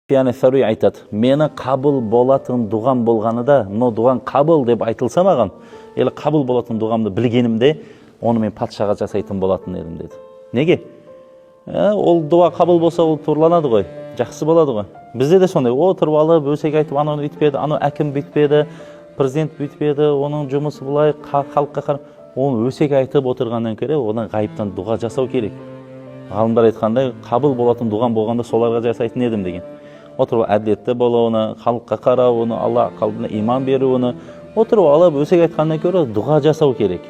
Суфиян ас-Саури айтады, мені қабыл болатын дұғам болғанында, но дұған қабыл деп айтылса маған, елі қабыл болатын дұғамды білгенімде, оны мен патшаға жасайтын болатын едім деді. Неге? Ол дұға қабыл болса, ол турланады ғой, жақсы болады ғой. Бізде де сондай, отырып алып, өсек айтып, анау үйтпеді, анау әкім бүйтпеді, президент бүйтпеді, оның жұмысы бұлай, халыққа қарап, оны өсек айтып отырғаннан көрі, одан ғайыптан дұға жасау керек. Ғалымдар айтқандай, қабыл болатын дұғам болғанда соларға жасайтын едім деген. Отырып әділетті болуыны, халыққа қарауыны, Алла қалбына иман беруіні, отырып алып, өсек айтқаннан көрі дұға жасау керек.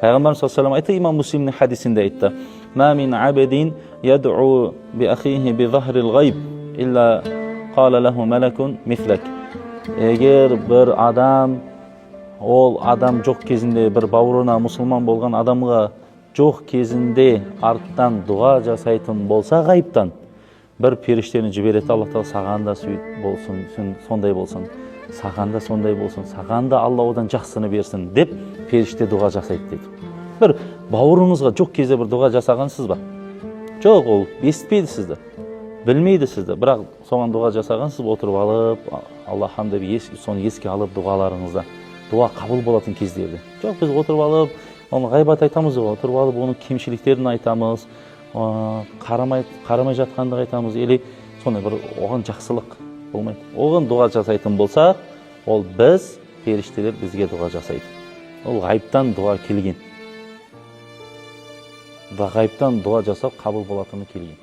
Пайғамбарымыз саллаллаху алейхи ва саллям айтты, имам Муслимнің хадисінде айтты, «Ма мин абдин яд'у би ахихи би захрил гайб, илля қала лаху малакун мислак». Егер бір адам, ол адам жоқ кезінде, бір бауырына мұсылман болған адамға жоқ кезінде арттан дұға жасайтын болса ғайыптан, бір періштені жібереді, Алла тағала саған да болсын, сондай болсын, саған да сондай болсын, саған да Алла одан жақсыны берсін деп періште дұға жасайды деді. Бір бауырыңызға жоқ кезде бір дұға жасағансыз ба? Жоқ, ол естіпейді сізді, білмейді сізді, бірақ соған дұға жасағансыз, отырып алып, Аллахам деп соны еске алып дұғаларыңызда, дұға қабыл болатын кездерде. Жоқ, біз отырып алып, оны ғайбат айтамыз, отырып алып, оның кемшіліктерін айтамыз, қарамай жатқанды айтамыз, или сондай бір оған жақсылық болмайды. Оған дұға жасайтын болсақ, ол біз, періштелер бізге дұға жасайды. Ол ғайыптан дұға келген. Ғайыптан дұға жасап қабыл болатыны келген.